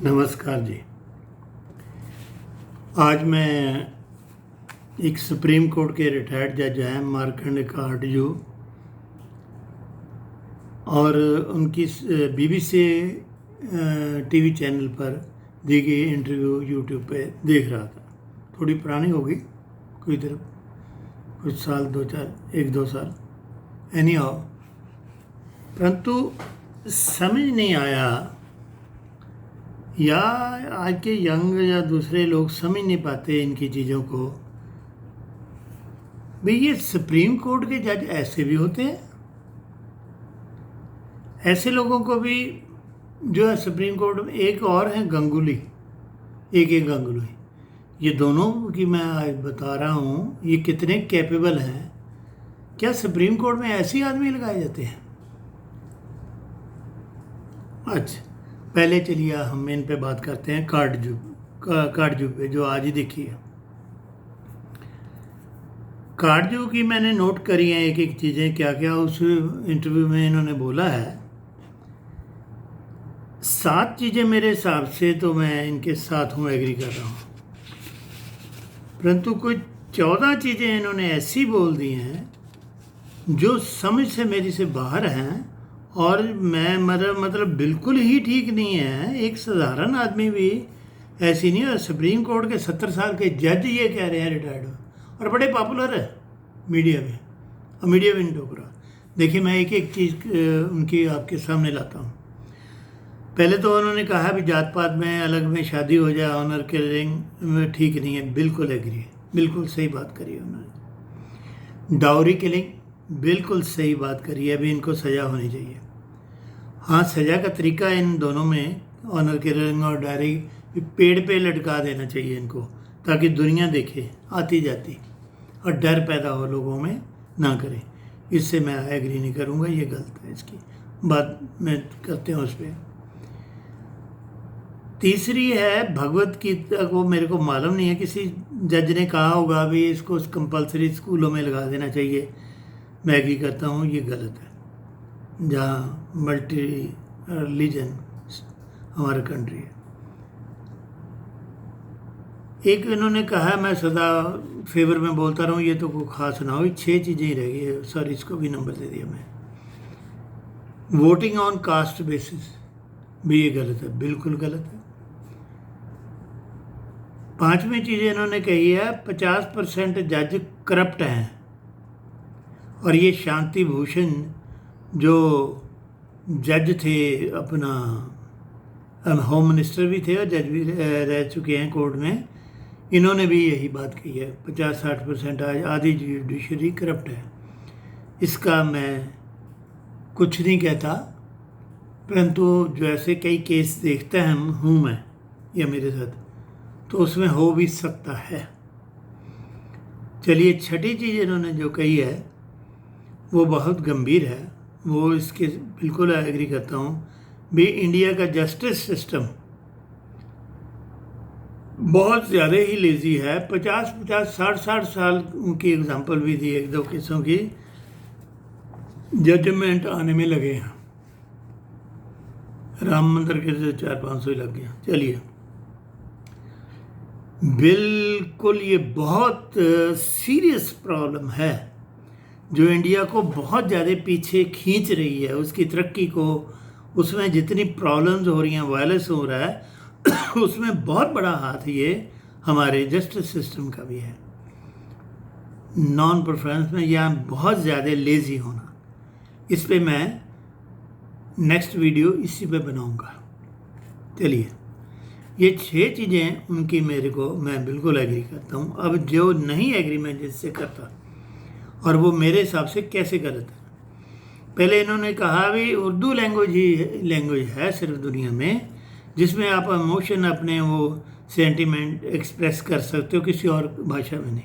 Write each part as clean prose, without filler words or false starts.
नमस्कार जी। आज मैं एक सुप्रीम कोर्ट के रिटायर्ड जज हैं मार्कंड काटजू और उनकी बीबीसी टीवी चैनल पर दी गई इंटरव्यू यूट्यूब पे देख रहा था। थोड़ी पुरानी होगी, कुछ साल, 1-2 साल एनी हाउ, परंतु समझ नहीं आया या आज के यंग या दूसरे लोग समझ नहीं पाते इनकी चीज़ों को। भाई ये सुप्रीम कोर्ट के जज ऐसे भी होते हैं, ऐसे लोगों को भी जो है सुप्रीम कोर्ट में। एक और है गंगुली, एक गंगुली, ये दोनों की मैं आज बता रहा हूँ ये कितने कैपेबल हैं। क्या सुप्रीम कोर्ट में ऐसे आदमी लगाए जाते हैं? अच्छा, पहले चलिए हम इन पे बात करते हैं काटजू पे, जो आज ही देखी है। काटजू की मैंने नोट करी हैं एक एक चीज़ें, क्या क्या उस इंटरव्यू में इन्होंने बोला है। 7 चीज़ें मेरे हिसाब से तो मैं इनके साथ हूँ, एग्री कर रहा हूँ, परंतु कुछ 14 चीज़ें इन्होंने ऐसी बोल दी हैं जो समझ से मेरी से बाहर हैं और मैं मतलब बिल्कुल ही ठीक नहीं है। एक साधारण आदमी भी ऐसी नहीं है। सुप्रीम कोर्ट के 70 साल के जज ये कह रहे हैं रिटायर्ड, और बड़े पॉपुलर है मीडिया में, और मीडिया भी नहीं टोक रहा। देखिए, मैं एक एक चीज़ उनकी आपके सामने लाता हूँ। पहले तो उन्होंने कहा भी जात पात में अलग में शादी हो जाए, ऑनर किलिंग में ठीक नहीं है। बिल्कुल एग्री है, बिल्कुल सही बात करी है उन्होंने। डाउरी किलिंग, बिल्कुल सही बात करी है, अभी इनको सज़ा होनी चाहिए। हाँ, सज़ा का तरीका इन दोनों में, ऑनर किलिंग और डायरी, पेड़ पे लटका देना चाहिए इनको, ताकि दुनिया देखे आती जाती और डर पैदा हो लोगों में, ना करें। इससे मैं एग्री नहीं करूँगा, ये गलत है। इसकी बात में करते हैं उस पर। तीसरी है भगवत गीता को, मेरे को मालूम नहीं है, किसी जज ने कहा होगा भी इसको कंपलसरी स्कूलों में लगा देना चाहिए। मैं एग्री करता हूँ, ये गलत है। जहाँ मल्टी रिलीजन हमारा कंट्री है। एक इन्होंने कहा, मैं सदा फेवर में बोलता रहूँ, ये तो कोई खास ना हो। 6 चीज़ें ही रह गई है, सॉरी, इसको भी नंबर दे दिया मैं। वोटिंग ऑन कास्ट बेसिस भी ये गलत है, बिल्कुल गलत है। 5वीं चीज़ इन्होंने कही है 50% जज करप्ट हैं, और ये शांति भूषण जो जज थे, अपना होम मिनिस्टर भी थे और जज भी रह चुके हैं कोर्ट में, इन्होंने भी यही बात कही है। 50-60% आज आधी जुडिशरी करप्ट है। इसका मैं कुछ नहीं कहता, परंतु जैसे कई केस देखते हैं हूँ मैं या मेरे साथ, तो उसमें हो भी सकता है। चलिए, 6ठी चीज़ इन्होंने जो कही है वो बहुत गंभीर है, वो इसके बिल्कुल एग्री करता हूँ भी। इंडिया का जस्टिस सिस्टम बहुत ज़्यादा ही लेज़ी है। 50-50, 60-60 साल उनकी एग्जांपल भी दी, 1-2 केसों की जजमेंट आने में लगे हैं। राम मंदिर के से 400-500 ही लग गया। चलिए, बिल्कुल ये बहुत सीरियस प्रॉब्लम है जो इंडिया को बहुत ज़्यादा पीछे खींच रही है, उसकी तरक्की को। उसमें जितनी प्रॉब्लम्स हो रही हैं, वायलेंस हो रहा है, उसमें बहुत बड़ा हाथ ये हमारे जस्टिस सिस्टम का भी है। नॉन परफॉर्मेंस में या बहुत ज़्यादा लेज़ी होना, इस पे मैं नेक्स्ट वीडियो इसी पे बनाऊंगा। चलिए, ये 6 चीज़ें उनकी मैं बिल्कुल एग्री करता हूँ। अब जो नहीं एग्री मैं जिससे करता, और वो मेरे हिसाब से कैसे गलत है। पहले इन्होंने कहा भी उर्दू लैंग्वेज है सिर्फ दुनिया में जिसमें आप इमोशन, अपने वो सेंटिमेंट एक्सप्रेस कर सकते हो, किसी और भाषा में नहीं।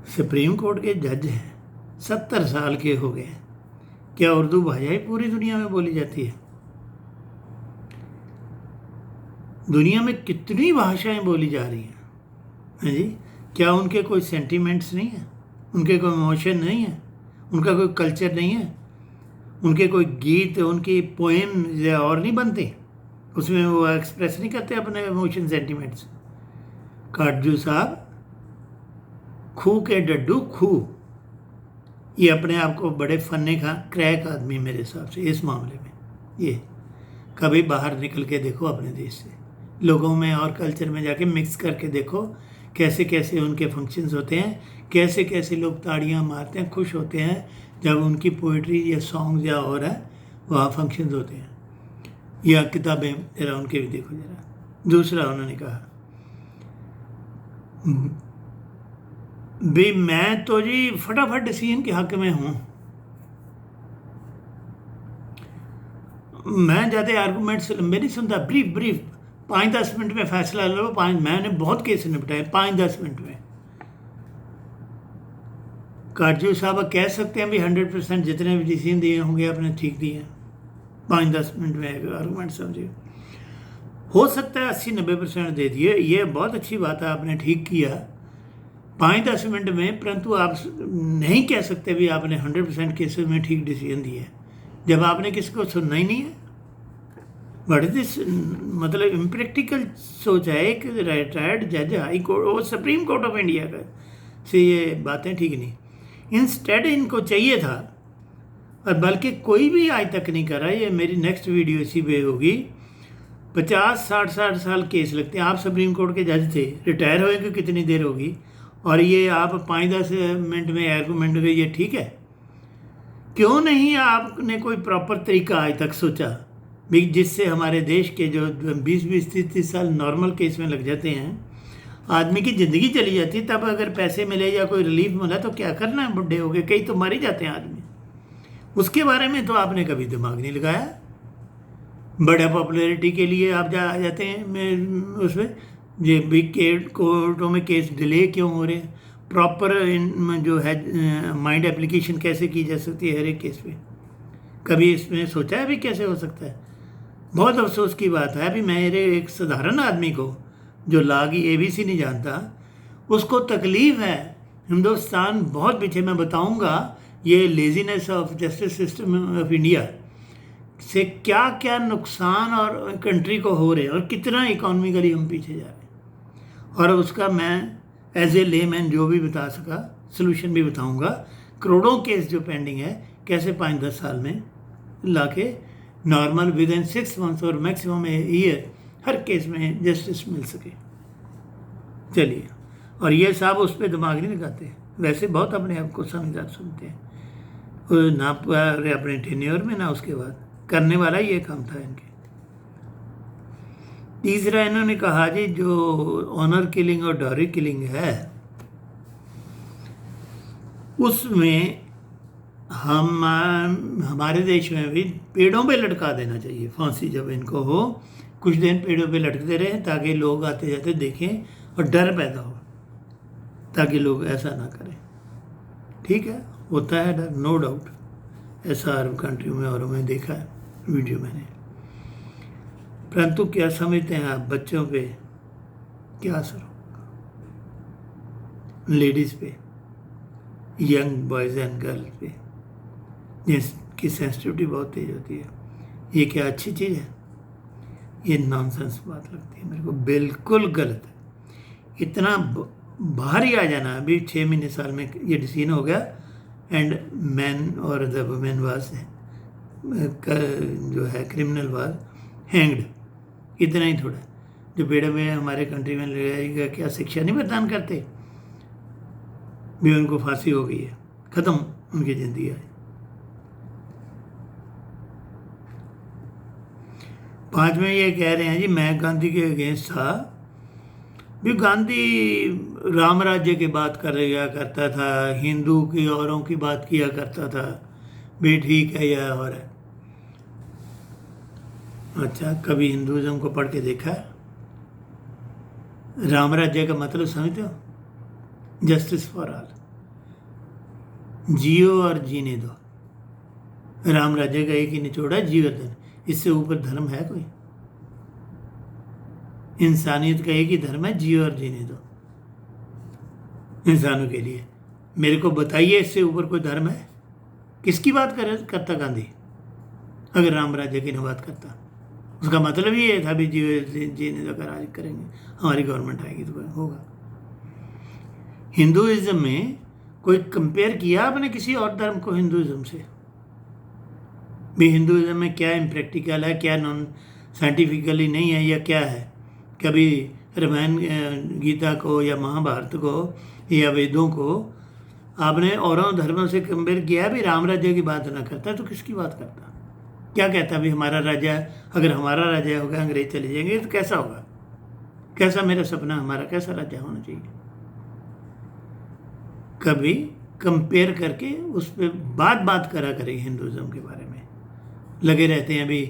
सुप्रीम कोर्ट के जज हैं, 70 साल के हो गए, क्या उर्दू भाषा ही पूरी दुनिया में बोली जाती है? दुनिया में कितनी भाषाएं बोली जा रही हैं जी, क्या उनके कोई सेंटिमेंट्स नहीं है? उनके कोई इमोशन नहीं है? उनका कोई कल्चर नहीं है? उनके कोई गीत, उनकी पोएम और नहीं बनते? उसमें वो एक्सप्रेस नहीं करते अपने इमोशन सेंटिमेंट्स। काटजू साहब खू के डड्डू खू, ये अपने आप को बड़े फन्ने का क्रैक आदमी मेरे हिसाब से इस मामले में। ये कभी बाहर निकल के देखो अपने देश से, लोगों में और कल्चर में जाके मिक्स करके देखो कैसे कैसे उनके फंक्शंस होते हैं, कैसे कैसे लोग ताड़ियां मारते हैं, खुश होते हैं जब उनकी पोइट्री या सॉन्ग या और है वहाँ फंक्शंस होते हैं, या किताबें जरा उनके भी देखो जरा। दूसरा उन्होंने कहा भी मैं तो जी फटाफट डिसीजन के हक में हूँ, मैं ज़्यादा आर्गूमेंट्स लंबे नहीं सुनता, ब्रीफ ब्रीफ 5-10 मिनट में फैसला लो। मैंने बहुत केस निपटाए 5-10 मिनट में। काटजू साहब कह सकते हैं भी 100% जितने भी डिसीजन दिए होंगे आपने ठीक दिए हैं, 5-10 मिनट में आर्गूमेंट समझिए। हो सकता है 80-90% दे दिए, ये बहुत अच्छी बात है, आपने ठीक किया 5-10 मिनट में, परंतु आप नहीं कह सकते भी आपने 100% केसेस में ठीक डिसीजन दिए जब आपने किसी को सुनना ही नहीं है। बट दिस मतलब इम्प्रैक्टिकल सोच है एक रिटायर्ड जज हाई कोर्ट और सुप्रीम कोर्ट ऑफ इंडिया का से, ये बातें ठीक नहीं। इंस्टेड इनको चाहिए था, और बल्कि कोई भी आज तक नहीं करा, ये मेरी नेक्स्ट वीडियो इसी पे होगी, 50-60 साल केस लगते हैं। आप सुप्रीम कोर्ट के जज थे, रिटायर हुए को कितनी देर होगी, और ये आप 5-10 मिनट में आर्गूमेंट में, ये ठीक है? क्यों नहीं आपने कोई प्रॉपर तरीका आज तक सोचा भी जिससे हमारे देश के जो 20-20, 30-30 साल नॉर्मल केस में लग जाते हैं, आदमी की ज़िंदगी चली जाती है, तब अगर पैसे मिले या कोई रिलीफ मिला तो क्या करना है, बुढ़े हो गए, कई तो मार ही जाते हैं आदमी। उसके बारे में तो आपने कभी दिमाग नहीं लगाया। बड़ा पॉपुलैरिटी के लिए आप जाते हैं उसमें, ये बिग कोर्टों में केस डिले क्यों हो रहे हैं, प्रॉपर जो है माइंड एप्लीकेशन कैसे की जा सकती है हर एक केस पे, कभी इसमें सोचा है भी कैसे हो सकता है? बहुत अफसोस की बात है, अभी मेरे एक साधारण आदमी को जो लॉ की ABC नहीं जानता, उसको तकलीफ़ है। हिंदुस्तान बहुत पीछे, मैं बताऊंगा ये laziness of justice system of India से क्या क्या नुकसान और कंट्री को हो रहे हैं, और कितना इकोनॉमिकली हम पीछे जा रहे हैं, और उसका मैं एज ए लेमैन जो भी बता सका सलूशन भी बताऊंगा। करोड़ों केस जो पेंडिंग है, कैसे 5-10 साल में लाके नॉर्मल विद इन 6 मंथ्स और मैक्सिमम ईयर हर केस में जस्टिस मिल सके। चलिए, और ये साहब उस पर दिमाग नहीं लगाते, वैसे बहुत अपने आप को समझदार सुनते हैं, ना अपने टेन्योर में ना उसके बाद, करने वाला ये काम था इनके। तीसरा इन्होंने कहा जी जो ऑनर किलिंग और डॉरी किलिंग है, उसमें हमारे देश में भी पेड़ों पे लटका देना चाहिए फांसी, जब इनको हो कुछ दिन पेड़ों पे लटकते रहें ताकि लोग आते जाते देखें और डर पैदा हो, ताकि लोग ऐसा ना करें। ठीक है, होता है डर, नो डाउट, ऐसा अरब कंट्रियों में औरों में देखा है, वीडियो मैंने। परंतु क्या समझते हैं आप बच्चों पे क्या असर होगा, लेडीज़ पे, यंग बॉयज़ एंड गर्ल्स पे, जिसकी सेंसिटिविटी बहुत तेज होती है? ये क्या अच्छी चीज़ है? ये नॉनसेंस बात लगती है मेरे को, बिल्कुल गलत है। इतना बाहर ही आ जाना, अभी 6 महीने साल में ये डिसीजन हो गया, एंड मैन और द वुमेन वाज जो है क्रिमिनल वाज हैंग्ड, इतना ही थोड़ा। जो पेड़ में हमारे कंट्री में लगेगा, क्या शिक्षा नहीं प्रदान करते भी, उनको फांसी हो गई है, ख़त्म उनकी ज़िंदगी है। 5 में ये कह रहे हैं जी मैं गांधी के अगेंस्ट था, भी गांधी राम राज्य की बात कर रहा करता था, हिंदू की औरों की बात किया करता था, भी ठीक है यह और है। अच्छा, कभी हिंदुज़म को पढ़ के देखा है? राम राज्य का मतलब समझते हो? जस्टिस फॉर ऑल, जियो और जीने दो। राम राज्य का एक ही निचोड़ा, जीवधन, इससे ऊपर धर्म है कोई? इंसानियत का एक ही धर्म है, जियो और जीने दो इंसानों के लिए। मेरे को बताइए इससे ऊपर कोई धर्म है? किसकी बात करता गांधी अगर राम राज्य की न बात करता? उसका मतलब ये था भी जीने तो राज करेंगे, हमारी गवर्नमेंट आएगी तो होगा। हिंदुइज्म में कोई कंपेयर किया आपने किसी और धर्म को हिंदुइज्म से? भी हिंदुइज्म में क्या इम्प्रैक्टिकल है, क्या नॉन साइंटिफिकली नहीं है, या क्या है? कभी रामायण गीता को या महाभारत को या वेदों को आपने औरों धर्मों से कंपेयर किया? भी राम राज्य की बात ना करता तो किसकी बात करता? क्या कहता भी हमारा राज्य, अगर हमारा राज्य होगा अंग्रेज चले जाएंगे तो कैसा होगा? कैसा मेरा सपना, हमारा कैसा राज्य होना चाहिए? कभी कंपेयर करके उस पर बात करा करें। हिंदुइज्म के बारे में लगे रहते हैं भी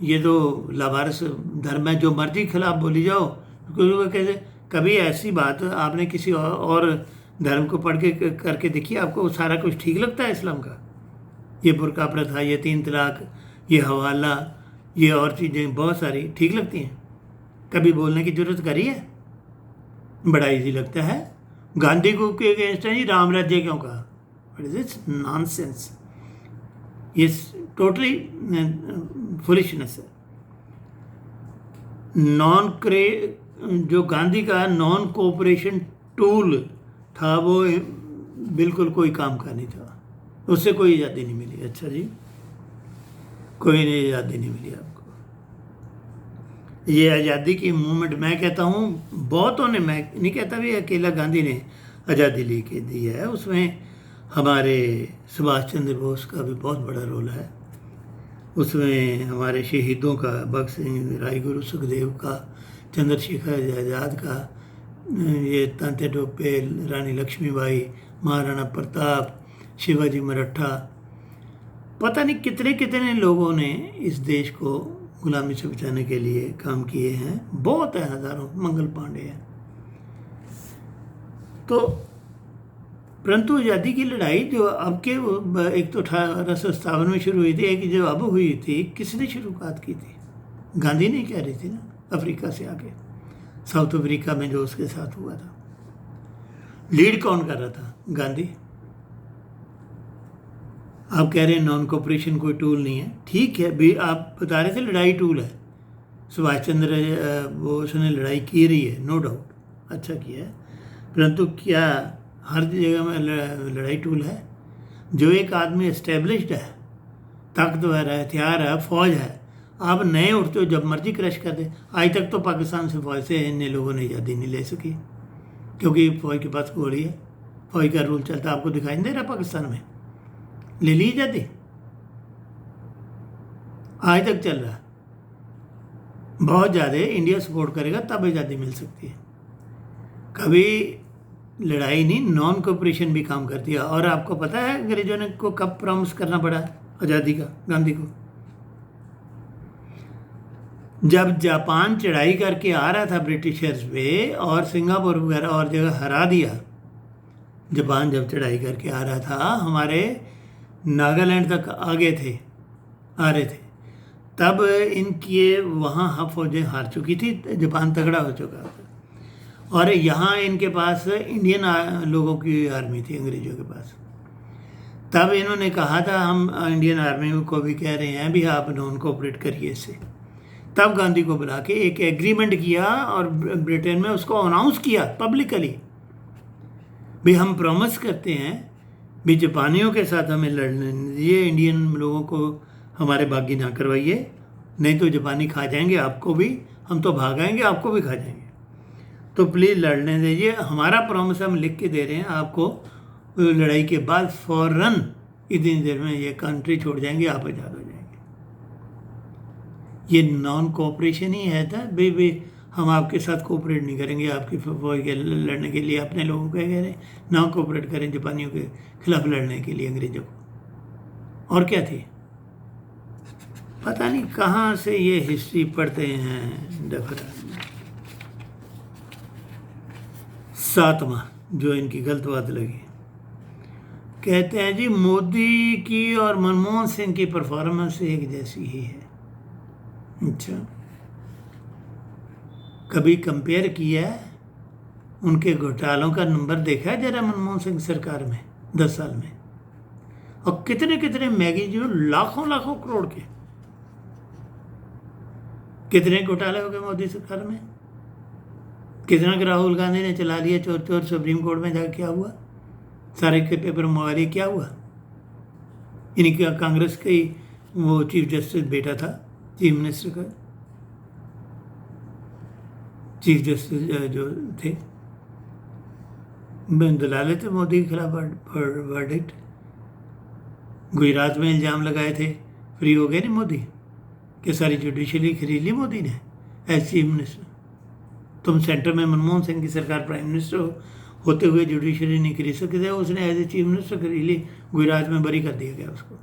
ये तो लावारिस धर्म है, जो मर्जी खिलाफ बोली जाओ। कैसे कभी ऐसी बात आपने किसी और धर्म को पढ़ के करके देखिए, आपको सारा कुछ ठीक लगता है इस्लाम का? ये बुर्का प्रथा, ये 3 तलाक, ये हवाला, ये और चीज़ें बहुत सारी ठीक लगती हैं? कभी बोलने की जरूरत करी है? बड़ा इजी लगता है। गांधी को के अगेंस्ट है जी, राम राज्य क्यों कहा? What is this nonsense? ये टोटली फुलिशनेस है। जो गांधी का नॉन कोऑपरेशन टूल था वो बिल्कुल कोई काम का नहीं था, उससे कोई आज़ादी नहीं मिली। अच्छा जी, कोई नहीं आज़ादी नहीं मिली आपको। ये आज़ादी की मूवमेंट मैं कहता हूँ बहुतों ने, मैं नहीं कहता भी अकेला गांधी ने आज़ादी ली के दी है, उसमें हमारे सुभाष चंद्र बोस का भी बहुत बड़ा रोल है, उसमें हमारे शहीदों का, भगत सिंह, राजगुरु सुखदेव का, चंद्रशेखर आज़ाद का, ये तांत्या टोपे, रानी लक्ष्मीबाई, महाराणा प्रताप, शिवाजी मराठा, पता नहीं कितने कितने लोगों ने इस देश को गुलामी से बचाने के लिए काम किए हैं। बहुत है, हजारों। मंगल पांडे हैं। तो परंतु आज़ादी की लड़ाई जो अब के एक तो 1857 में शुरू हुई थी, एक जो अब हुई थी, किसने शुरुआत की थी? गांधी ने कह रही थी ना, अफ्रीका से आके, साउथ अफ्रीका में जो उसके साथ हुआ था। लीड कौन कर रहा था? गांधी। आप कह रहे हैं नॉन कोऑपरेशन कोई टूल नहीं है, ठीक है भी, आप बता रहे थे लड़ाई टूल है। सुभाष चंद्र बोस ने लड़ाई की रही है, नो डाउट, अच्छा किया है, परंतु क्या हर जगह में लड़ाई टूल है? जो एक आदमी एस्टेब्लिश्ड है, ताकतवर है, हथियार है, फौज है, आप नए उठते हो, जब मर्जी क्रश कर दे। आज तक तो पाकिस्तान से फौज से इन लोगों ने आज़ादी नहीं ले सकी, क्योंकि फौज के पास गोली है, फौज का रूल चलता। आपको दिखाई नहीं दे रहा पाकिस्तान में? ले ली आज़ादी, आज तक चल रहा। बहुत ज़्यादा इंडिया सपोर्ट करेगा तब आज़ादी मिल सकती है। कभी लड़ाई नहीं, नॉन कोऑपरेशन भी काम करती है। और आपको पता है अंग्रेजों ने को कब प्रॉमिस करना पड़ा आज़ादी का गांधी को? जब जापान चढ़ाई करके आ रहा था ब्रिटिशर्स पे, और सिंगापुर वगैरह और जगह हरा दिया। जापान जब चढ़ाई करके आ रहा था, हमारे नागालैंड तक आ रहे थे, तब इनके वहाँ फौजें हार चुकी थी, जापान तगड़ा हो चुका था, और यहाँ इनके पास इंडियन लोगों की आर्मी थी, अंग्रेजों के पास। तब इन्होंने कहा था, हम इंडियन आर्मी को भी कह रहे हैं भी आप नॉन कोऑपरेट करिए इससे। तब गांधी को बुला के एक एग्रीमेंट किया और ब्रिटेन में उसको अनाउंस किया पब्लिकली भी हम प्रॉमिस करते हैं भी जापानियों के साथ हमें लड़ने दीजिए, इंडियन लोगों को हमारे बागी ना करवाइए, नहीं तो जापानी खा जाएंगे आपको भी, हम तो भागाएंगे आपको भी खा जाएंगे, तो प्लीज़ लड़ने दीजिए, हमारा प्रॉमिस हम लिख के दे रहे हैं आपको। लड़ाई के बाद फौरन इतनी देर में ये कंट्री छोड़ जाएंगे, आप आज़ाद हो जाएंगे। ये नॉन कोऑपरेशन ही है था भाई, हम आपके साथ कोऑपरेट नहीं करेंगे, आपकी फौज के लड़ने के लिए अपने लोगों को कह रहे हैं ना कोऑपरेट करें जापानियों के खिलाफ लड़ने के लिए, अंग्रेजों को। और क्या थी? पता नहीं कहाँ से ये हिस्ट्री पढ़ते हैं डफरा। 7वां जो इनकी गलत बात लगी, कहते हैं जी मोदी की और मनमोहन सिंह की परफॉर्मेंस एक जैसी ही है। अच्छा, कभी कंपेयर किया है? उनके घोटालों का नंबर देखा है जरा मनमोहन सिंह सरकार में 10 साल में? और कितने कितने मैगी जो लाखों लाखों करोड़ के कितने घोटाले हो गए मोदी सरकार में, कितना कि राहुल गांधी ने चला लिया चोर चोर, सुप्रीम कोर्ट में जाकर क्या हुआ, सारे के पेपर मोबाइल क्या हुआ। इनका कांग्रेस का ही वो चीफ जस्टिस बेटा था, चीफ मिनिस्टर का चीफ जस्टिस जो थे, दलाले थे मोदी के खिलाफ वर्डिक्ट। गुजरात में इल्ज़ाम लगाए थे, फ्री हो गए नहीं मोदी, कि सारी जुडिशरी खरीद ली मोदी ने एज चीफ मिनिस्टर। तुम सेंटर में मनमोहन सिंह की सरकार प्राइम मिनिस्टर होते हुए जुडिशरी नहीं खरीद सकते थे, उसने एज ए चीफ मिनिस्टर खरीद ली, गुजरात में बरी कर दिया गया उसको।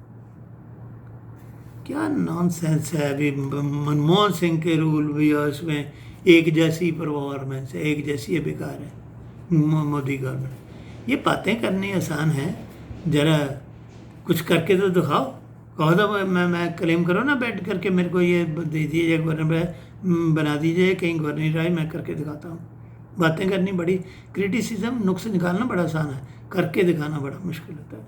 क्या नॉनसेंस है। अभी मनमोहन सिंह के रूल भी और उसमें एक जैसी परफॉर्मेंस है, एक जैसी बेकार है मोदी गवर्नमेंट। ये बातें करनी आसान है, ज़रा कुछ करके तो दिखाओ। कहो तो मैं क्लेम करो ना बैठ करके, मेरे को ये दे दीजिए गवर्नर बना दीजिए, कहीं गवर्नर आए मैं करके दिखाता हूँ। बातें करनी बड़ी, क्रिटिसिज्म नुक्स निकालना बड़ा आसान है, करके दिखाना बड़ा मुश्किल होता है।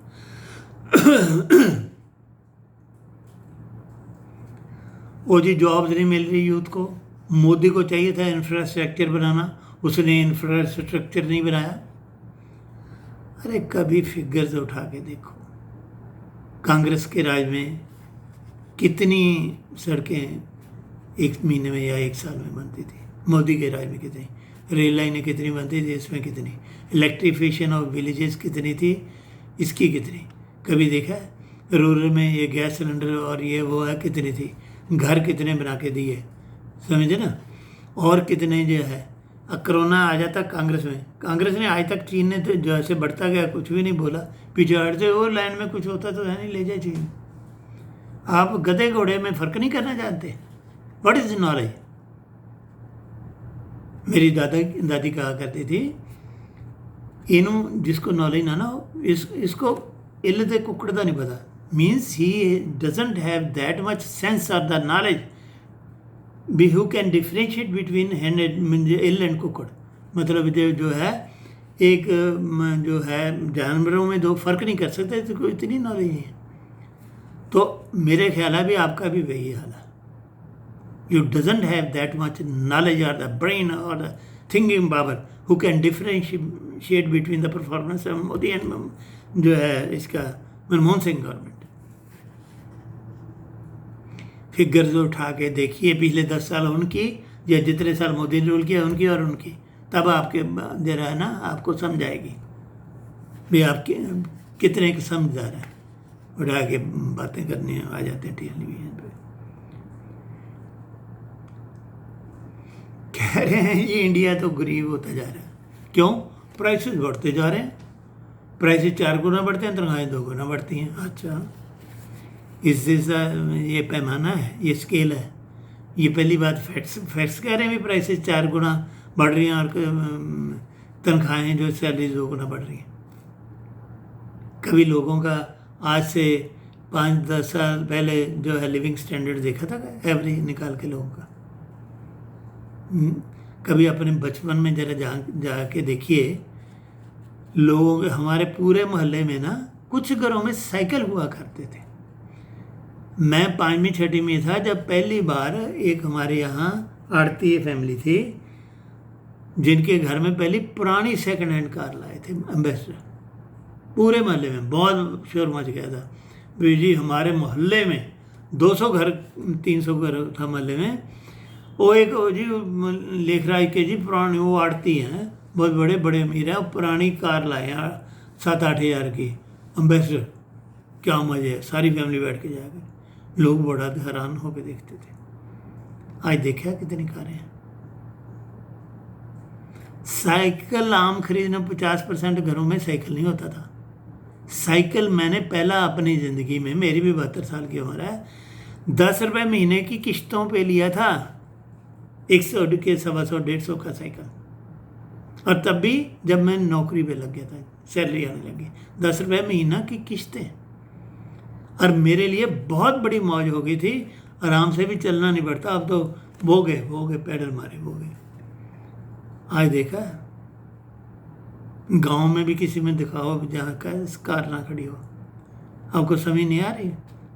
वो जी जॉब्स नहीं मिल रही यूथ को, मोदी को चाहिए था इंफ्रास्ट्रक्चर बनाना, उसने इंफ्रास्ट्रक्चर नहीं बनाया। अरे कभी फिगर्स उठा के देखो, कांग्रेस के राज में कितनी सड़कें एक महीने में या एक साल में बनती थी, मोदी के राज में कितनी, रेल लाइनें कितनी बनती थी, इसमें कितनी, इलेक्ट्रिफिकेशन ऑफ विलेजेस कितनी थी, इसकी कितनी कभी देखा है। रूरल में ये गैस सिलेंडर और ये वो है कितनी थी, घर कितने बना के दिए, समझे ना। और कितने जो है, कोरोना आ जाता कांग्रेस में, कांग्रेस ने आज तक, चीन ने तो जैसे बढ़ता गया कुछ भी नहीं बोला, पीछे हटते वो लाइन में कुछ होता तो है नहीं, ले जाए चीन। आप गधे घोड़े में फ़र्क नहीं करना जानते। What is knowledge. मेरी दादी कहा करती थी, इनू जिसको नॉलेज ना हो इसको इल्ल दे कुकड़ दा नहीं पता, means he doesn't have that much sense और the knowledge be who can differentiate between इल एंड कुकड़। मतलब जो है एक जो है जानवरों में दो फर्क नहीं कर सकते, तो कोई इतनी नॉलेज नहीं है। तो मेरे ख्याल है भी आपका भी वही हाल है। You doesn't have that much knowledge or the brain or the thinking power who can differentiate between the performance of Modi and जो है इसका मनमोहन सिंह गवर्नमेंट। फिगर्स उठा के देखिए पिछले 10 साल उनकी या जितने साल मोदी ने रूल किया उनकी और उनकी, तब आपके जरा है ना आपको समझ आएगी भी आपके कितने के समझदार हैं। उठा के बातें करने आ जाते हैं टेलीविजन पे, कह रहे हैं ये इंडिया तो गरीब होता जा रहा है। क्यों? प्राइसेस बढ़ते जा रहे हैं, प्राइसेस 4 गुना बढ़ते हैं, तनख्वाहें 2 गुना बढ़ती हैं। अच्छा, इससे ये पैमाना है, ये स्केल है। ये पहली बात फैक्ट्स कह रहे हैं भी प्राइसेस 4 गुना बढ़ रही हैं और तनख्वाहें जो सैलरी 2 गुना बढ़ रही हैं। कभी लोगों का आज से 5-10 साल पहले जो है लिविंग स्टैंडर्ड देखा था एवरेज निकाल के लोगों का? कभी अपने बचपन में जरा जाके देखिए, लोग हमारे पूरे मोहल्ले में ना कुछ घरों में साइकिल हुआ करते थे। मैं 5वीं 6वीं में था जब पहली बार एक हमारे यहाँ आड़ती फैमिली थी जिनके घर में पहली पुरानी सेकंड हैंड कार लाए थे एम्बेसडर। पूरे मोहल्ले में बहुत शोर मच गया था जी, हमारे मोहल्ले में 200 घर 300 घर था मोहल्ले में। वो एक जी लेखराज के जी पुरानी वो आड़ती हैं, बहुत बड़े बड़े अमीर हैं, पुरानी कार लाए हैं 7-8 हज़ार की एम्बेसडर। क्या मज़े है, सारी फैमिली बैठ के जाकर, लोग बड़ा हैरान होकर देखते थे। आज देखा कितनी कारें हैं। साइकिल आम खरीदना 50% घरों में साइकिल नहीं होता था। साइकिल मैंने पहला अपनी ज़िंदगी में, मेरी भी 72 साल की उम्र है, 10 रुपये महीने की किश्तों पे लिया था, 100 के 125 150 का साइकिल। और तब भी जब मैं नौकरी पे लग गया था, सैलरी आने लगी, 10 रुपये महीना की किश्तें। और मेरे लिए बहुत बड़ी मौज हो गई थी, आराम से भी चलना नहीं पड़ता। अब तो वो गए पैडल मारे वो गए। आज देखा गांव में भी किसी में दिखाओ जहाँ का कार ना खड़ी हो, आपको समझ नहीं आ रही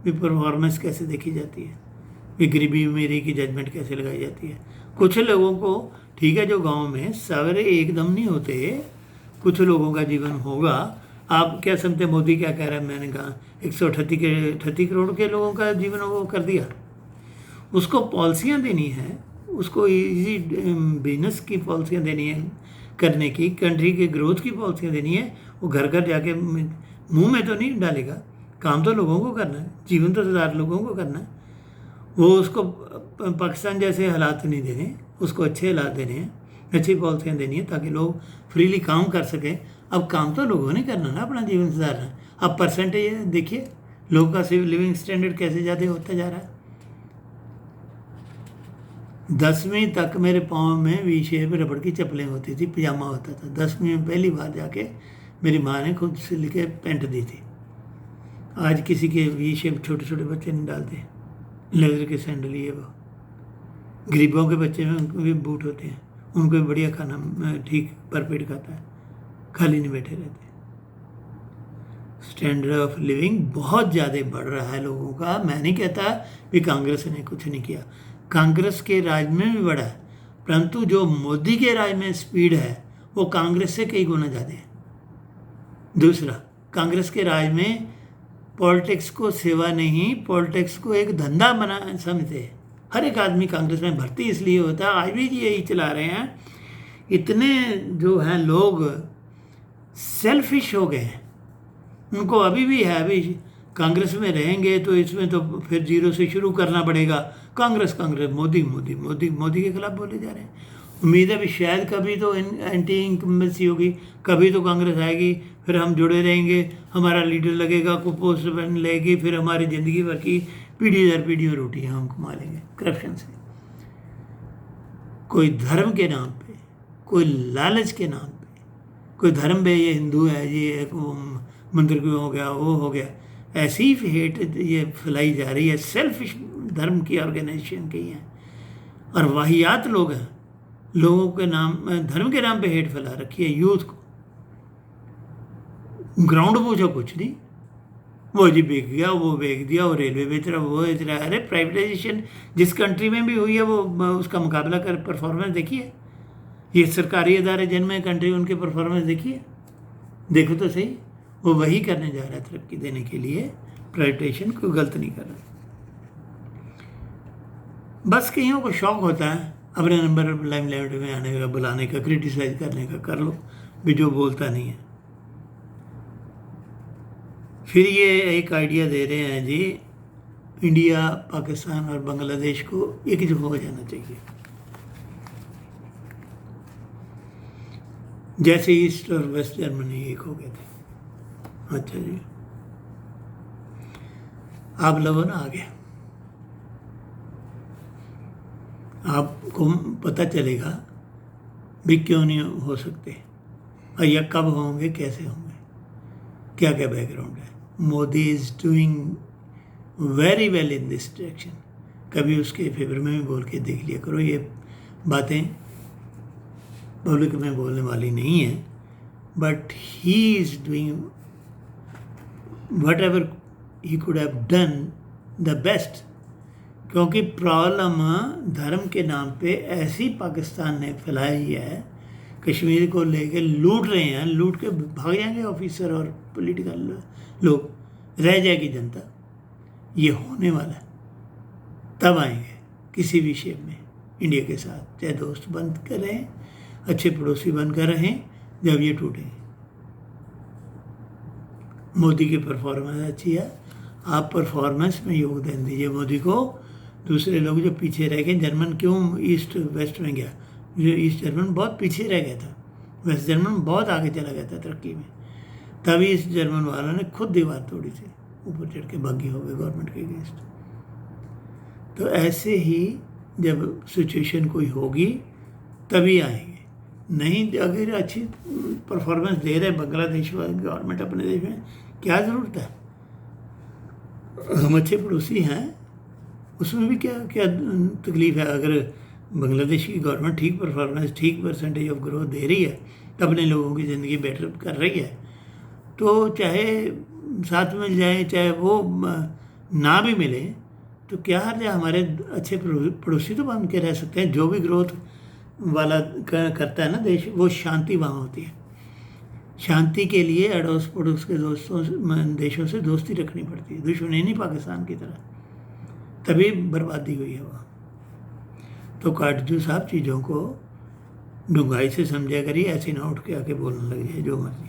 भी परफॉर्मेंस कैसे देखी जाती है। कि गरीबी मेरी की जजमेंट कैसे लगाई जाती है। कुछ लोगों को ठीक है, जो गांव में सवेरे एकदम नहीं होते, कुछ लोगों का जीवन होगा। आप क्या समझते मोदी क्या कह रहा है? मैंने कहा 138 करोड़ के लोगों का जीवन वो कर दिया। उसको पॉलिसियाँ देनी है, उसको इजी बिजनेस की पॉलिसियाँ देनी है, करने की कंट्री के ग्रोथ की पॉलिसियाँ देनी है। वो घर घर जाके मुंह में तो नहीं डालेगा, काम तो लोगों को करना है, जीवन तो हज़ार लोगों को करना है। वो उसको पाकिस्तान जैसे हालात नहीं देने, उसको अच्छे हालात देने हैं, अच्छी पॉलिसियाँ देनी है ताकि लोग फ्रीली काम कर सकें। अब काम तो लोगों ने करना ना, अपना जीवन सुधारना। अब परसेंटेज देखिए लोगों का लिविंग स्टैंडर्ड कैसे ज़्यादा होता जा रहा है। 10वीं तक मेरे पाँव में वी शेप रबड़ की चप्पलें होती थी, पजामा होता था। 10वीं में पहली बार जाके मेरी माँ ने खुद सिल के पैंट दी थी। आज किसी के वी शेप छोटे छोटे बच्चे नहीं डालते, लेदर के सैंडल ये वो। गरीबों के बच्चे में उनको भी बूट होते हैं, उनको भी बढ़िया खाना ठीक भरपेट खाता है, खाली नहीं बैठे रहते। स्टैंडर्ड ऑफ लिविंग बहुत ज़्यादा बढ़ रहा है लोगों का। मैं नहीं कहता कि कांग्रेस ने कुछ नहीं किया, कांग्रेस के राज में भी बढ़ा है, परंतु जो मोदी के राज में स्पीड है वो कांग्रेस से कई गुना ज़्यादा है। दूसरा, कांग्रेस के राज में पॉलिटिक्स को सेवा नहीं, पॉलिटिक्स को एक धंधा बना समझते हैं। हर एक आदमी कांग्रेस में भर्ती इसलिए होता है, आज भी यही चला रहे हैं। इतने जो हैं लोग सेल्फिश हो गए हैं, उनको अभी भी है, अभी कांग्रेस में रहेंगे तो इसमें तो फिर जीरो से शुरू करना पड़ेगा। कांग्रेस कांग्रेस, मोदी मोदी मोदी मोदी के खिलाफ बोले जा रहे हैं। उम्मीद है भी शायद कभी तो एंटी इनकम्बेंसी होगी, कभी तो कांग्रेस आएगी, फिर हम जुड़े रहेंगे, हमारा लीडर लगेगा, को पोस्ट लेगी, फिर हमारी ज़िंदगी भर की पीढ़ी दर पीढ़ी रोटियाँ हम कमा लेंगे करप्शन से। कोई धर्म के नाम पे, कोई लालच के नाम पे, कोई धर्म पे ये हिंदू है, ये एक मंदिर क्यों हो गया, वो हो गया, ऐसी हेट ये फैलाई जा रही है। सेल्फिश धर्म की ऑर्गेनाइजेशन की है और वाहियात लोग हैं, लोगों के नाम धर्म के नाम पे हेट फैला रखी है यूथ को। ग्राउंड पूछो कुछ नहीं, वो जी बेच गया, वो बेच दिया, वो रेलवे बेच रहा, वो बेच रहा है। अरे प्राइवेटाइजेशन जिस कंट्री में भी हुई है वो उसका मुकाबला कर परफॉर्मेंस देखिए। ये सरकारी इदारे जिनमें कंट्री उनके परफॉर्मेंस देखिए, देखो तो सही, वो वही करने जा रहा है तरक्की देने के लिए। प्राइवेटाइजेशन कोई गलत नहीं कर रहा, बस कईयों को शौक होता है अपने नंबर लाइमलाइट में आने का, बुलाने का, क्रिटिसाइज करने का। कर लो भी, जो बोलता नहीं है। फिर ये एक आइडिया दे रहे हैं जी, इंडिया पाकिस्तान और बांग्लादेश को एक जगह हो जाना चाहिए, जैसे ईस्ट और वेस्ट जर्मनी एक हो गए थे। अच्छा जी, आप लोगों ने आ गया, आपको पता चलेगा भी क्यों नहीं हो सकते और या कब होंगे, कैसे होंगे, क्या क्या बैकग्राउंड है। Modi is doing very well in this direction. कभी उसके फेवर में भी बोल के देख लिया करो, ये बातें पब्लिक में बोलने वाली नहीं है, but he is doing what ever he could have done the best. क्योंकि प्रॉब्लम धर्म के नाम पे ऐसी पाकिस्तान ने फैलाई है, कश्मीर को लेके लूट रहे हैं, लूट के भाग जाएंगे ऑफिसर और पॉलिटिकल लोग, रह जाएगी जनता। ये होने वाला है, तब आएंगे किसी भी शेप में इंडिया के साथ, चाहे दोस्त बन कर रहें, अच्छे पड़ोसी बनकर रहें, जब ये टूटेंगे। मोदी की परफॉर्मेंस अच्छी है, आप परफॉर्मेंस में योगदान दीजिए मोदी को। दूसरे लोग जो पीछे रह गए, जर्मन क्यों ईस्ट वेस्ट में गया, जो ईस्ट जर्मन बहुत पीछे रह गया था, वेस्ट जर्मन बहुत आगे चला गया था तरक्की में, तभी ईस्ट जर्मन वालों ने खुद दीवार तोड़ी थी, ऊपर चढ़ के बागी हो गए गवर्नमेंट के अगेंस्ट। तो ऐसे ही जब सिचुएशन कोई होगी तभी आएंगे, नहीं अगर अच्छी परफॉर्मेंस दे रहे बांग्लादेश गवर्नमेंट अपने देश में, क्या ज़रूरत है, हम अच्छे पड़ोसी हैं, उसमें भी क्या क्या तकलीफ है। अगर बांग्लादेश की गवर्नमेंट ठीक परफॉर्मेंस, ठीक परसेंटेज ऑफ ग्रोथ दे रही है, अपने लोगों की ज़िंदगी बेटर कर रही है, तो चाहे साथ मिल जाए, चाहे वो ना भी मिले, तो क्या हर्ज है, हमारे अच्छे पड़ोसी तो बन के रह सकते हैं। जो भी ग्रोथ वाला करता है ना देश, वो शांति वहाँ होती है। शांति के लिए अड़ोस पड़ोस के देशों से दोस्ती रखनी पड़ती है, दुश्मनी नहीं पाकिस्तान की तरह, तभी बर्बादी हुई है वहाँ। तो काटजू साहब चीज़ों को डूंघाई से समझा करिए, ऐसे ना उठ के आके बोलने लग जाए जो मर्जी।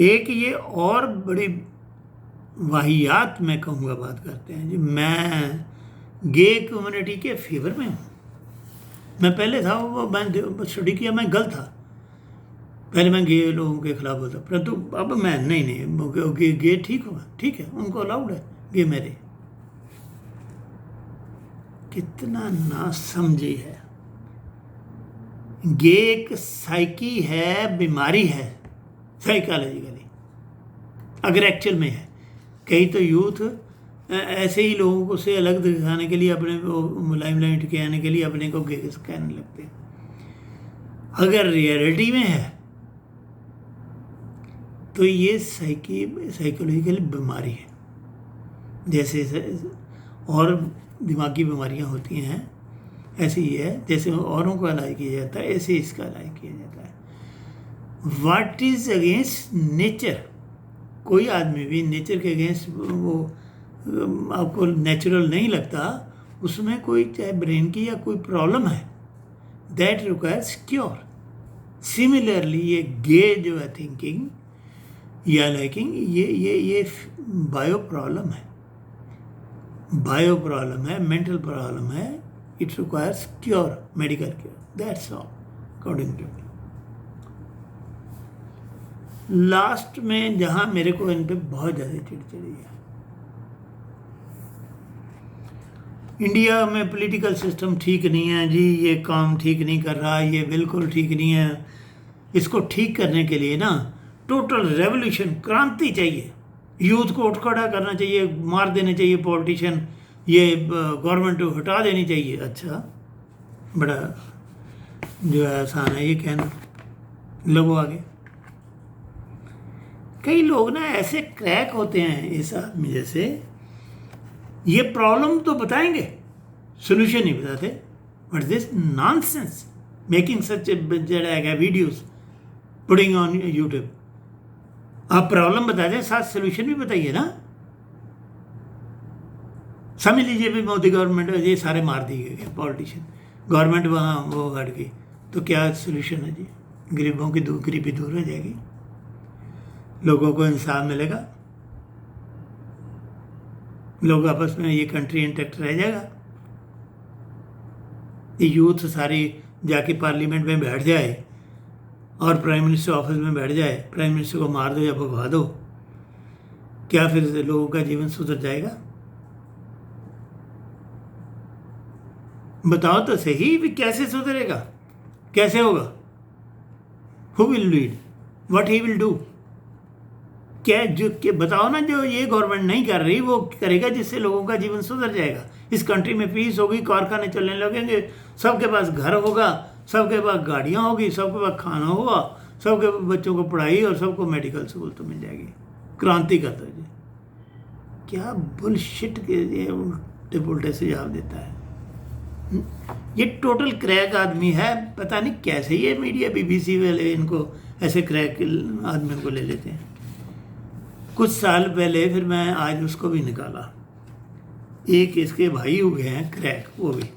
एक ये और बड़ी वाहियात मैं कहूँगा बात करते हैं जी, मैं गे कम्युनिटी के फेवर में हूँ। मैं पहले था वो, मैं स्टडी किया, मैं गलत था, पहले मैं गे लोगों के खिलाफ होता, परंतु अब मैं नहीं गे ठीक होगा, ठीक है, उनको अलाउड है गे मेरे। कितना ना समझी है। गे एक साइकी है, बीमारी है साइकोलॉजिकली, अगर एक्चुअल में है। कई तो यूथ ऐसे ही लोगों को से अलग दिखाने के लिए, अपने लाइमलाइट के आने के लिए अपने को गे कहने लगते हैं। अगर रियलिटी में है तो ये साइकोलॉजिकल बीमारी है। जैसे और दिमागी बीमारियां होती हैं, ऐसे ही है। जैसे औरों को इलाज किया जाता है, ऐसे इसका इलाज किया जाता है। व्हाट इज अगेंस्ट नेचर, कोई आदमी भी नेचर के अगेंस्ट वो आपको नेचुरल नहीं लगता, उसमें कोई चाहे ब्रेन की या कोई प्रॉब्लम है, दैट रिक्वायर्स क्योर। सिमिलरली ये गे जो है थिंकिंग या लाइकिंग, ये बायो प्रॉब्लम है, बायो प्रॉब्लम है, मेंटल प्रॉब्लम है। It requires cure, medical cure, that's all according to me. Last में जहां मेरे को इन पे बहुत ज़्यादा चिड़चिड़ी है, इंडिया में पॉलिटिकल सिस्टम ठीक नहीं है जी, ये काम ठीक नहीं कर रहा, ये बिल्कुल ठीक नहीं है। इसको ठीक करने के लिए ना टोटल रेवोल्यूशन, क्रांति चाहिए। यूथ को उठ खड़ा करना चाहिए, मार देने चाहिए पॉलिटिशियन, ये गवर्नमेंट को हटा देनी चाहिए। अच्छा, बड़ा जो है आसान है ये कहना, लोगों आगे। कई लोग ना ऐसे क्रैक होते हैं इस आदमी जैसे, ये प्रॉब्लम तो बताएंगे, सोल्यूशन नहीं बताते। But this nonsense making such videos putting on YouTube. आप प्रॉब्लम बता दें, साथ सोल्यूशन भी बताइए ना। समझ लीजिए भी मोदी गवर्नमेंट ये सारे मार दिए गए पॉलिटिशियन, गवर्नमेंट वहाँ वो हट गई, तो क्या सोल्यूशन है जी? गरीबों की गरीबी दूर हो जाएगी, लोगों को इंसाफ मिलेगा, लोग आपस में, ये कंट्री इंटैक्ट रह जाएगा। ये यूथ सारी जाके पार्लियामेंट में बैठ जाए और प्राइम मिनिस्टर ऑफिस में बैठ जाए, प्राइम मिनिस्टर को मार दो या भगवा दो, क्या फिर लोगों का जीवन सुधर जाएगा? बताओ तो सही भी, कैसे सुधरेगा, कैसे होगा? Who will lead, what he will do? क्या जो बताओ ना, जो ये गवर्नमेंट नहीं कर रही वो करेगा जिससे लोगों का जीवन सुधर जाएगा। इस कंट्री में पीस होगी, कारखाने चलने लगेंगे, सबके पास घर होगा, सबके पास गाड़ियाँ होगी, सबके पास खाना होगा, सबके बच्चों को पढ़ाई और सबको मेडिकल सहूलत मिल जाएगी। क्रांति का तो जी क्या बुलशिट के उल्टे पुल्टे सुझाव देता है। ये टोटल क्रैक आदमी है, पता नहीं कैसे ये मीडिया BBC वाले इनको ऐसे क्रैक आदमी को ले लेते हैं। कुछ साल पहले फिर मैं आज उसको भी निकाला, एक इसके भाई हुए हैं क्रैक, वो भी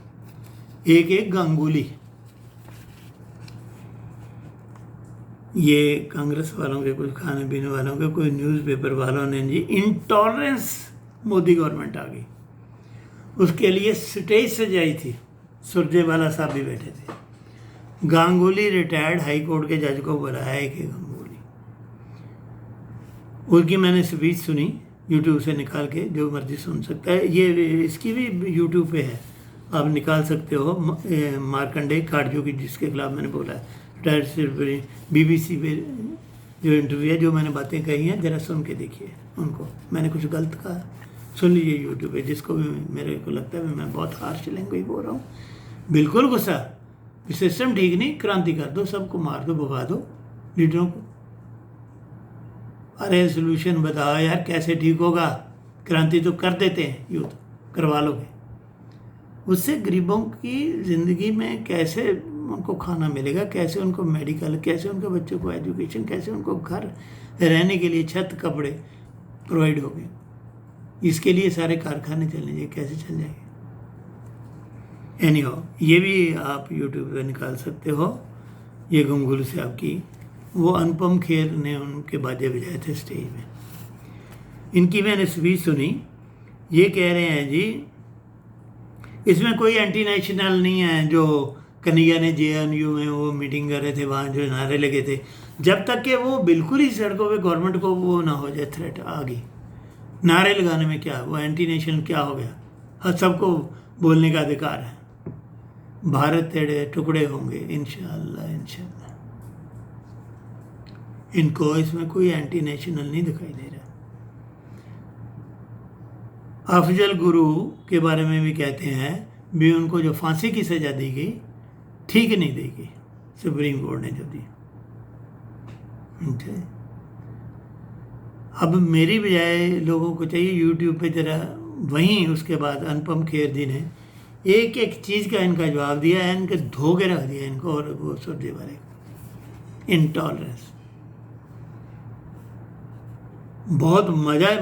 एक गांगुली। ये कांग्रेस वालों के, कुछ खाने पीने वालों के, कोई न्यूज़पेपर वालों ने जी इंटॉलरेंस मोदी गवर्नमेंट आ गई, उसके लिए स्टेज सजाई थी, सुरजेवाला साहब भी बैठे थे। गांगुली रिटायर्ड हाई कोर्ट के जज को बुलाया है कि गांगुली, उसकी मैंने स्पीच सुनी यूट्यूब से निकाल के, जो मर्जी सुन सकता है, ये इसकी भी यूट्यूब पे है, आप निकाल सकते हो। मार्कंडे काटजू की, जिसके खिलाफ मैंने बोला है, रिटायर्ड BBC पे जो इंटरव्यू है, जो मैंने बातें कही हैं जरा सुन के देखिए उनको। मैंने कुछ गलत कहा सुन लीजिए यूट्यूब पे, जिसको भी मेरे को लगता है मैं बहुत हार्श लैंग्वेज बोल रहा हूँ, बिल्कुल गुस्सा, सिस्टम ठीक नहीं, क्रांति कर दो, सबको मार दो, भगा दो लीडरों को। अरे सोल्यूशन बताओ यार, कैसे ठीक होगा? क्रांति तो कर देते हैं, युद्ध करवा लोगे, उससे गरीबों की ज़िंदगी में कैसे उनको खाना मिलेगा, कैसे उनको मेडिकल, कैसे उनके बच्चों को एजुकेशन, कैसे उनको घर रहने के लिए छत कपड़े प्रोवाइड हो गए? इसके लिए सारे कारखाने चलने चाहिए, कैसे चल जाएंगे? एनीहाउ, ये भी आप यूट्यूब पे निकाल सकते हो। ये गुमगुल से आपकी, वो अनुपम खेर ने उनके बाजे बजाए थे स्टेज में। इनकी मैंने स्पीच सुनी, ये कह रहे हैं जी इसमें कोई एंटी नेशनल नहीं है। जो कन्हैया ने JNU में वो मीटिंग कर रहे थे, वहाँ जो नारे लगे थे, जब तक कि वो बिल्कुल ही सड़कों पे गवर्नमेंट को वो ना हो जाए थ्रेट आ गई, नारे लगाने में क्या वो एंटी नेशनल क्या हो गया? हर सबको बोलने का अधिकार है। भारत तेरे टुकड़े होंगे इंशाअल्लाह इंशाअल्लाह। इनको इसमें कोई एंटी नेशनल नहीं दिखाई दे रहा। अफजल गुरु के बारे में भी कहते हैं भी उनको जो फांसी की सज़ा दी गई ठीक नहीं दी गई, सुप्रीम कोर्ट ने जो दी। अब मेरी बजाय लोगों को चाहिए यूट्यूब पे जरा, वहीं उसके बाद अनुपम खेर जी ने एक एक चीज़ का इनका जवाब दिया है, इनके धोखे रख दिया इनको। और वो सुरजेवाला को इंटॉलरेंस बहुत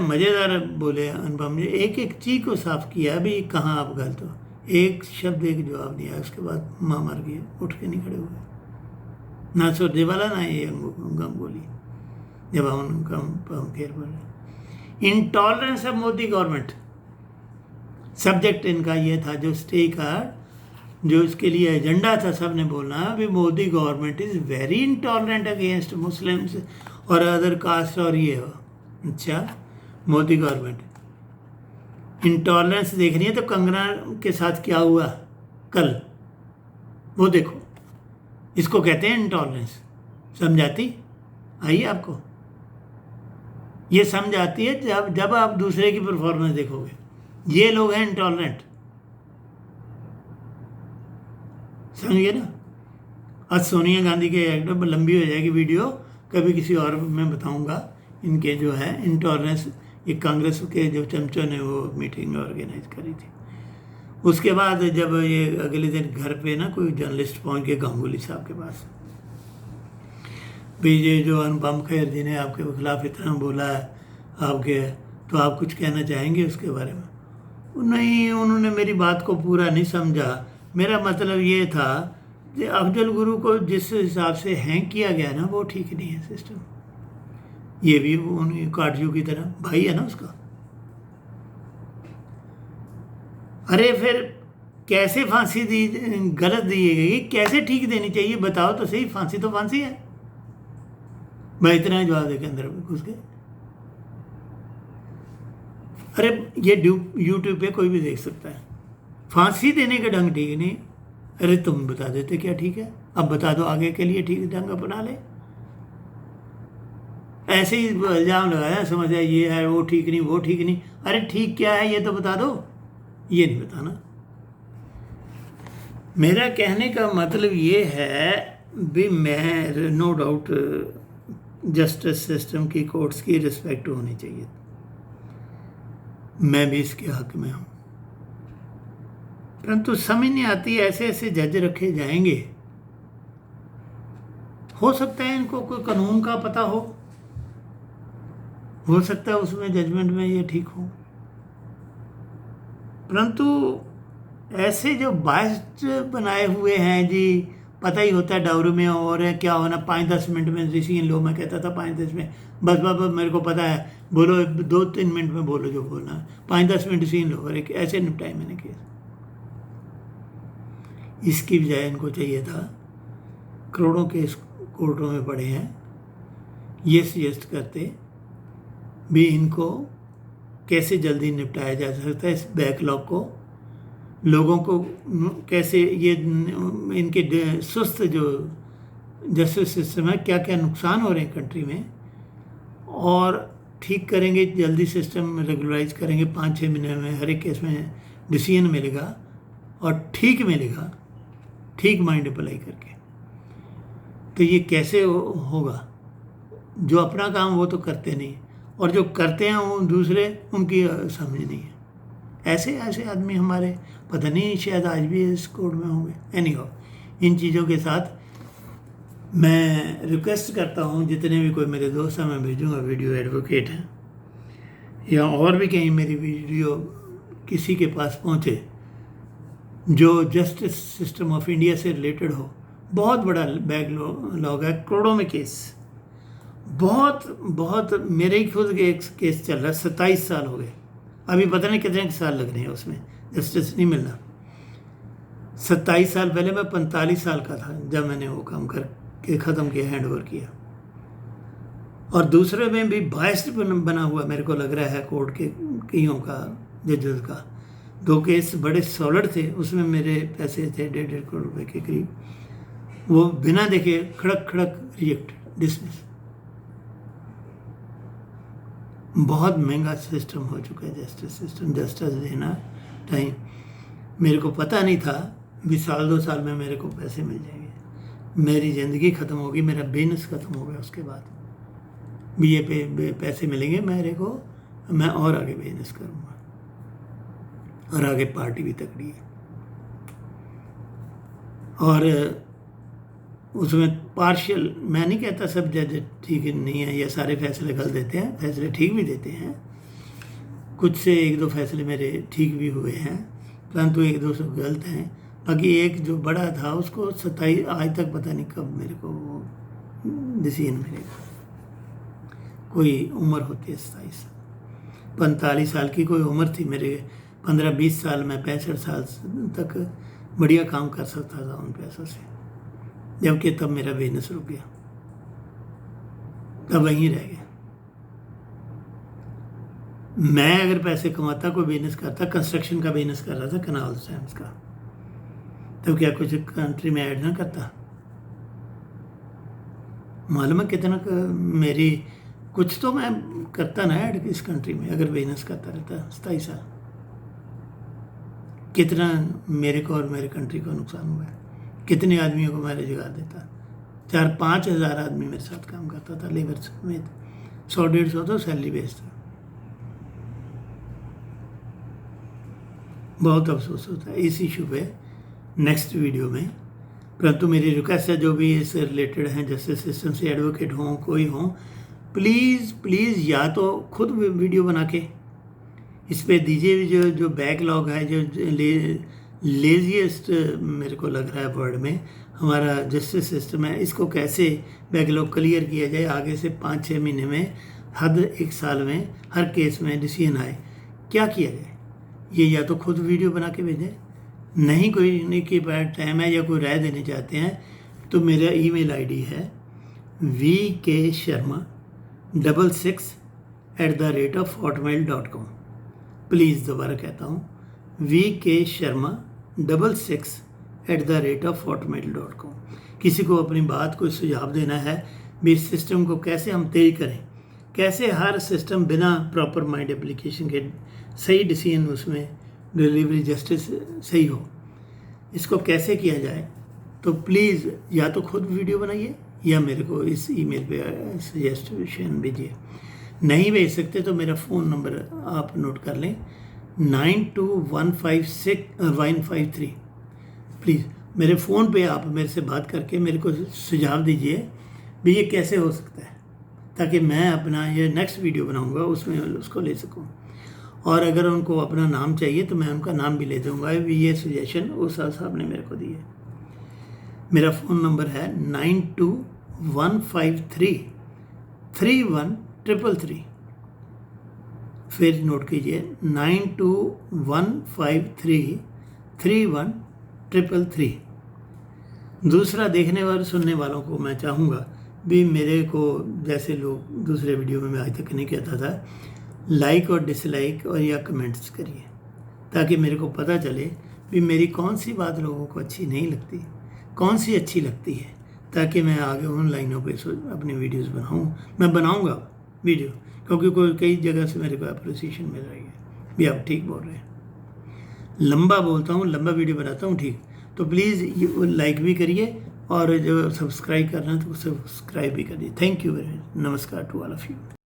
मज़ेदार बोले अनुपम जी, एक एक चीज़ को साफ किया भी कहाँ आप गलत हो। एक शब्द एक जवाब दिया, उसके बाद माँ मर गई, उठ के नहीं खड़े हुए। ना सुरजेवाला ना ये गंगोली, जब हम खेर बोले intolerance of Modi government. Subject इनका ये था, जो स्टे का जो इसके लिए एजेंडा था, सब ने बोलना भी Modi government is very intolerant against Muslims और अदर कास्ट और ये हो। अच्छा, मोदी गवर्नमेंट इंटॉलरेंस देखनी है तो कंगना के साथ क्या हुआ कल, वो देखो। इसको कहते हैं इंटॉलरेंस। समझाती आई आपको? ये समझ आती है जब आप दूसरे की परफॉर्मेंस देखोगे। ये लोग हैं इंटॉलरेंट, समझिए ना। आज सोनिया गांधी के एकदम लंबी हो जाएगी वीडियो, कभी किसी और में बताऊंगा। इनके जो है इंटॉलरेंस, ये कांग्रेस के जो चमचों ने वो मीटिंग ऑर्गेनाइज करी थी। उसके बाद जब ये अगले दिन घर पे ना कोई जर्नलिस्ट पहुंच गए गांगुली साहब के पास, भाई ये जो अनुपम खेर जी ने आपके खिलाफ इतना बोला है आपके, तो आप कुछ कहना चाहेंगे उसके बारे में? नहीं, उन्होंने मेरी बात को पूरा नहीं समझा। मेरा मतलब ये था कि अफजल गुरु को जिस हिसाब से हैंग किया गया ना, वो ठीक नहीं है सिस्टम। ये भी उन काटजू की तरह भाई है ना उसका। अरे फिर कैसे फांसी दी, गलत दी गई, कैसे ठीक देनी चाहिए बताओ तो सही। फांसी तो फांसी है भाई, इतना जवाब देके अंदर घुस गए। अरे ये यूट्यूब पे कोई भी देख सकता है। फांसी देने का ढंग ठीक नहीं, अरे तुम बता देते क्या ठीक है, अब बता दो आगे के लिए ठीक ढंग अपना ले। ऐसे ही इल्ज़ाम लगाया, समझ आया ये है वो ठीक नहीं वो ठीक नहीं। अरे ठीक क्या है ये तो बता दो, ये नहीं बताना। मेरा कहने का मतलब ये है भी, मैं नो डाउट जस्टिस सिस्टम की, कोर्ट्स की रिस्पेक्ट होनी चाहिए, मैं भी इसके हक में हूँ। परंतु समझ नहीं आती ऐसे ऐसे जज रखे जाएंगे। हो सकता है इनको कोई कानून का पता हो सकता है उसमें जजमेंट में ये ठीक हो, परंतु ऐसे जो बायस्ड बनाए हुए हैं जी, पता ही होता है डाउरी में और क्या होना, 5-10 मिनट में डिसीजन लो। मैं कहता था 5-10 मिनट बस बाबा, मेरे को पता है, बोलो 2-3 मिनट में बोलो जो बोलना है, 5-10 मिनट डिसीजन लो, और एक ऐसे निपटाए मैंने केस। इसकी बजाय इनको चाहिए था, करोड़ों केस कोर्टों में पड़े हैं, ये सजेस्ट करते भी इनको कैसे जल्दी निपटाया जा सकता है, इस बैकलॉग को, लोगों को कैसे ये इनके सुस्त जो जस्टिस सिस्टम है, क्या क्या नुकसान हो रहे हैं कंट्री में, और ठीक करेंगे जल्दी, सिस्टम रेगुलराइज करेंगे, 5-6 महीने में हर एक केस में डिसीजन मिलेगा और ठीक मिलेगा, ठीक माइंड अप्लाई करके। तो ये कैसे होगा, जो अपना काम वो तो करते नहीं, और जो करते हैं वो दूसरे, उनकी समझ नहीं है। ऐसे ऐसे आदमी हमारे पता नहीं शायद आज भी इस कोड में होंगे। एनीहाउ, इन चीज़ों के साथ मैं रिक्वेस्ट करता हूँ जितने भी कोई मेरे दोस्त हैं, मैं भेजूँगा वीडियो एडवोकेट हैं या और भी कहीं मेरी वीडियो किसी के पास पहुँचे जो जस्टिस सिस्टम ऑफ इंडिया से रिलेटेड हो। बहुत बड़ा बैकलॉग है, करोड़ों में केस, बहुत मेरे ही खुद के एक केस चल रहा है, 27 साल हो गए, अभी पता नहीं कितने साल लग रहे हैं उसमें जस्टिस नहीं मिलना। 27 साल पहले मैं 45 साल का था जब मैंने वो काम करके ख़त्म किया, हैंड ओवर किया। और दूसरे में भी बायस्ड बना हुआ मेरे को लग रहा है कोर्ट के कईयों का, जजेस का। 2 केस बड़े सॉलिड थे, उसमें मेरे पैसे थे 1.5 करोड़ रुपए के करीब, वो बिना देखे खड़क रिजेक्ट, डिसमिस। बहुत महंगा सिस्टम हो चुका है जस्टिस सिस्टम, जस्टिस देना टाइम। मेरे को पता नहीं था भी 1-2 साल में मेरे को पैसे मिल जाएंगे, मेरी ज़िंदगी ख़त्म होगी, मेरा बिजनेस ख़त्म हो गया। उसके बाद भी ये पैसे मिलेंगे मेरे को, मैं और आगे बिजनेस करूँगा, और आगे पार्टी भी तकड़ी है। और उसमें पार्शियल, मैं नहीं कहता सब जज ठीक नहीं है या सारे फैसले गलत देते हैं, फैसले ठीक भी देते हैं। कुछ से 1-2 फैसले मेरे ठीक भी हुए हैं, परंतु 1-2 सब गलत हैं। बाकी एक जो बड़ा था उसको 27 आज तक पता नहीं कब मेरे को वो डिसीजन मिलेगा। कोई उम्र होती है 27 साल, 45 साल की कोई उम्र थी मेरे। 15-20 साल में 65 साल तक बढ़िया काम कर सकता था उन पैसों से, जबकि तब मेरा बिजनेस रुक गया, तब वहीं रह गया। मैं अगर पैसे कमाता, कोई बिजनेस करता, कंस्ट्रक्शन का बिजनेस कर रहा था, कनाल स्टैम्प्स का, तो क्या कुछ कंट्री में ऐड ना करता? मालूम है कितना मेरी कुछ तो मैं करता ना ऐड इस कंट्री में, अगर बिजनेस करता रहता 27 साल। कितना मेरे को और मेरे कंट्री को नुकसान हुआ है, कितने आदमियों को मैं रोजगार देता। 4-5 हज़ार आदमी मेरे साथ काम करता था, लेबर समेत। 100-150 तो सैलरी बेस था। बहुत अफसोस होता है इस इशू पे नेक्स्ट वीडियो में। परंतु मेरी रिक्वेस्ट है, जो भी इससे रिलेटेड हैं, जस्टिस सिस्टम से एडवोकेट हों, कोई हों, प्लीज़ या तो खुद वीडियो बना के इस पे दीजिए। जो बैकलॉग है, जो लेजीएस्ट मेरे को लग रहा है वर्ड में हमारा जस्टिस सिस्टम है, इसको कैसे बैकलॉग क्लियर किया जाए, आगे से 5-6 महीने में, हद 1 साल में हर केस में डिसीजन आए, क्या किया जाए। ये या तो खुद वीडियो बना के भेजें, नहीं कोई नहीं कि टाइम है या कोई राय देने चाहते हैं, तो मेरा ईमेल आईडी है vksharma66@hotmail.com। प्लीज़ दोबारा कहता हूँ, vksharma66@hotmail.com। किसी को अपनी बात को सुझाव देना है भी इस सिस्टम को कैसे हम तेज करें, कैसे हर सिस्टम बिना प्रॉपर माइंड एप्लीकेशन के सही डिसीजन उसमें डिलीवरी जस्टिस सही हो, इसको कैसे किया जाए, तो प्लीज़ या तो खुद वीडियो बनाइए या मेरे को इस ईमेल पे सजेस्टेशन भेजिए। नहीं भेज सकते तो मेरा फ़ोन नंबर आप नोट कर लें, 92156153। प्लीज़ मेरे फ़ोन पे आप मेरे से बात करके मेरे को सुझाव दीजिए भी ये कैसे हो सकता है, ताकि मैं अपना ये नेक्स्ट वीडियो बनाऊंगा उसमें उसको ले सकूं। और अगर उनको अपना नाम चाहिए तो मैं उनका नाम भी ले दूंगा भी ये सजेशन उस साहब ने मेरे को दी है। मेरा फ़ोन नंबर है 9215331333। फिर नोट कीजिए 9215331333। दूसरा, देखने वाले सुनने वालों को मैं चाहूँगा भी मेरे को जैसे लोग दूसरे वीडियो में मैं आज तक नहीं कहता था, लाइक और डिसलाइक और या कमेंट्स करिए, ताकि मेरे को पता चले भी मेरी कौन सी बात लोगों को अच्छी नहीं लगती, कौन सी अच्छी लगती है, ताकि मैं आगे उन लाइनों पे अपनी वीडियोस बनाऊं। मैं बनाऊंगा वीडियो, क्योंकि कोई कई जगह से मेरे को अप्रिसिएशन मिल रही है भी आप ठीक बोल रहे हैं। लंबा बोलता हूँ, लंबा वीडियो बनाता हूँ, ठीक, तो प्लीज़ लाइक भी करिए और जो सब्सक्राइब करना है तो सब्सक्राइब भी करिए। Thank you very much. नमस्कार टू ऑल ऑफ यू।